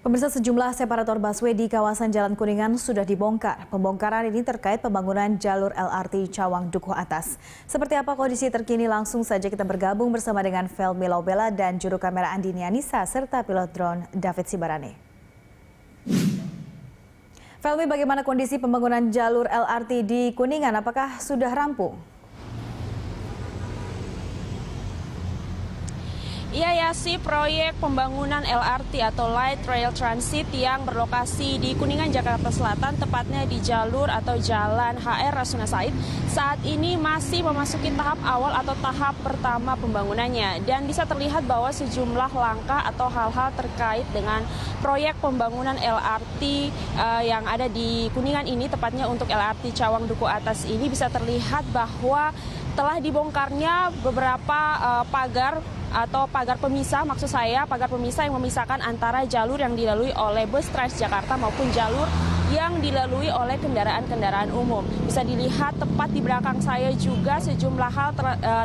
Pemirsa, sejumlah separator busway di kawasan Jalan Kuningan sudah dibongkar. Pembongkaran ini terkait pembangunan jalur LRT Cawang Dukuh Atas. Seperti apa kondisi terkini, langsung saja kita bergabung bersama dengan Felmi Laubela dan juru kamera Andini Anissa serta pilot drone David Sibarani. Felmi, bagaimana kondisi pembangunan jalur LRT di Kuningan? Apakah sudah rampung? Iya Yasi, proyek pembangunan LRT atau Light Rail Transit yang berlokasi di Kuningan, Jakarta Selatan, tepatnya di jalur atau Jalan HR Rasuna Said, saat ini masih memasuki tahap awal atau tahap pertama pembangunannya. Dan bisa terlihat bahwa sejumlah langkah atau hal-hal terkait dengan proyek pembangunan LRT yang ada di Kuningan ini, tepatnya untuk LRT Cawang Dukuh Atas ini, bisa terlihat bahwa telah dibongkarnya beberapa pagar atau pagar pemisah, maksud saya pagar pemisah yang memisahkan antara jalur yang dilalui oleh bus Transjakarta maupun jalur yang dilalui oleh kendaraan-kendaraan umum. Bisa dilihat tepat di belakang saya juga sejumlah hal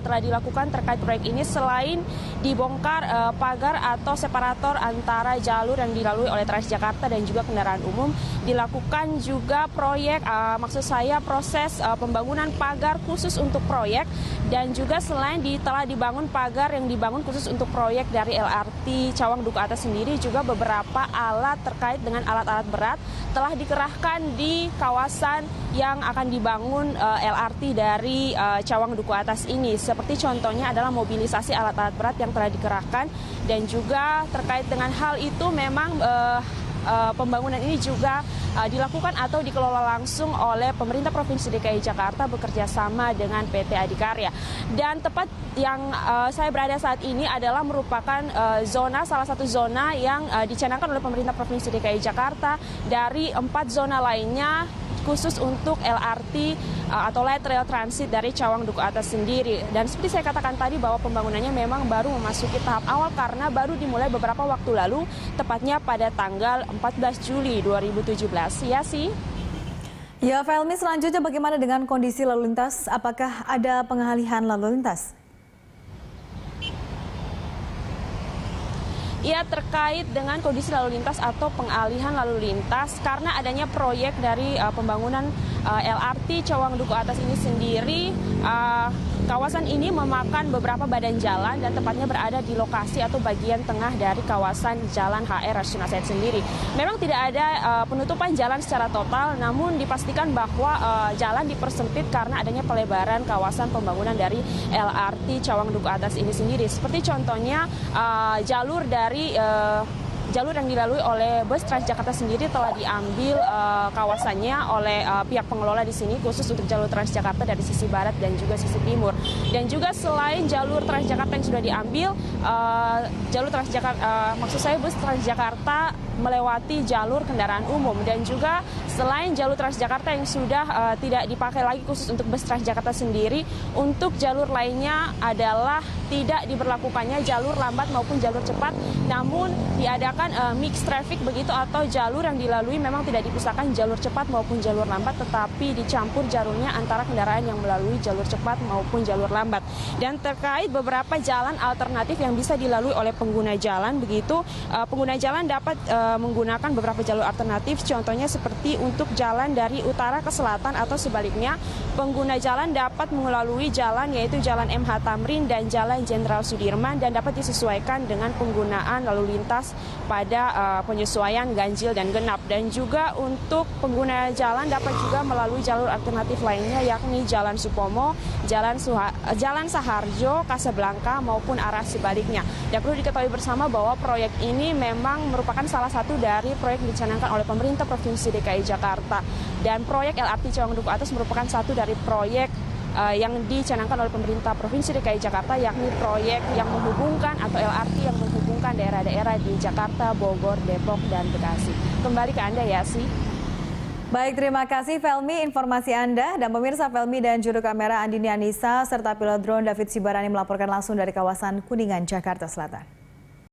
telah dilakukan terkait proyek ini. Selain dibongkar pagar atau separator antara jalur yang dilalui oleh Transjakarta dan juga kendaraan umum, dilakukan juga proyek, maksud saya proses pembangunan pagar khusus untuk proyek. Dan juga selain telah dibangun pagar yang dibangun khusus untuk proyek dari LRT Cawang Dukuh Atas sendiri, juga beberapa alat terkait dengan alat-alat berat telah dikerahkan di kawasan yang akan dibangun LRT dari Cawang Dukuh Atas ini. Seperti contohnya adalah mobilisasi alat-alat berat yang telah dikerahkan, dan juga terkait dengan hal itu memang pembangunan ini juga dilakukan atau dikelola langsung oleh pemerintah Provinsi DKI Jakarta bekerja sama dengan PT Adikarya. Dan tepat yang saya berada saat ini adalah merupakan salah satu zona yang dicanangkan oleh pemerintah Provinsi DKI Jakarta dari 4 zona lainnya khusus untuk LRT atau Light Rail Transit dari Cawang Dukuh Atas sendiri. Dan seperti saya katakan tadi bahwa pembangunannya memang baru memasuki tahap awal karena baru dimulai beberapa waktu lalu, tepatnya pada tanggal 14 Juli 2017. Ya sih. Ya, Felmi, selanjutnya bagaimana dengan kondisi lalu lintas? Apakah ada pengalihan lalu lintas? Ya, terkait dengan kondisi lalu lintas atau pengalihan lalu lintas karena adanya proyek dari pembangunan LRT Cawang Dukuh Atas ini sendiri, kawasan ini memakan beberapa badan jalan dan tepatnya berada di lokasi atau bagian tengah dari kawasan Jalan HR Rasuna Said sendiri. Memang tidak ada penutupan jalan secara total, namun dipastikan bahwa jalan dipersempit karena adanya pelebaran kawasan pembangunan dari LRT Cawang Dukuh Atas ini sendiri. Seperti contohnya jalur yang dilalui oleh bus Transjakarta sendiri telah diambil kawasannya oleh pihak pengelola di sini khusus untuk jalur Transjakarta dari sisi barat dan juga sisi timur. Dan juga selain jalur Transjakarta yang sudah diambil, jalur Transjakarta, maksud saya bus Transjakarta melewati jalur kendaraan umum. Dan juga selain jalur Transjakarta yang sudah tidak dipakai lagi khusus untuk bus Transjakarta sendiri, untuk jalur lainnya adalah tidak diberlakukannya jalur lambat maupun jalur cepat, namun diadakan mixed traffic begitu, atau jalur yang dilalui memang tidak dipisahkan jalur cepat maupun jalur lambat, tetapi dicampur jalurnya antara kendaraan yang melalui jalur cepat maupun jalur lambat. Dan terkait beberapa jalan alternatif yang bisa dilalui oleh pengguna jalan begitu, pengguna jalan dapat menggunakan beberapa jalur alternatif, contohnya seperti untuk jalan dari utara ke selatan atau sebaliknya, pengguna jalan dapat melalui jalan yaitu Jalan MH Tamrin dan Jalan Jenderal Sudirman, dan dapat disesuaikan dengan penggunaan lalu lintas pada penyesuaian ganjil dan genap. Dan juga untuk pengguna jalan dapat juga melalui jalur alternatif lainnya yakni Jalan Supomo, Jalan Saharjo, Kasablanka maupun arah sebaliknya. Dan perlu diketahui bersama bahwa proyek ini memang merupakan salah satu dari proyek yang dicanangkan oleh pemerintah Provinsi DKI Jakarta. Dan proyek LRT Cawang Dukuh Atas merupakan satu dari proyek yang dicanangkan oleh pemerintah Provinsi DKI Jakarta, yakni proyek yang menghubungkan atau LRT yang menghubungkan daerah-daerah di Jakarta, Bogor, Depok, dan Bekasi. Kembali ke Anda, Yasi. Baik, terima kasih Felmi informasi Anda. Dan pemirsa, Felmi dan juru kamera Andini Anissa serta pilot drone David Sibarani melaporkan langsung dari kawasan Kuningan, Jakarta Selatan.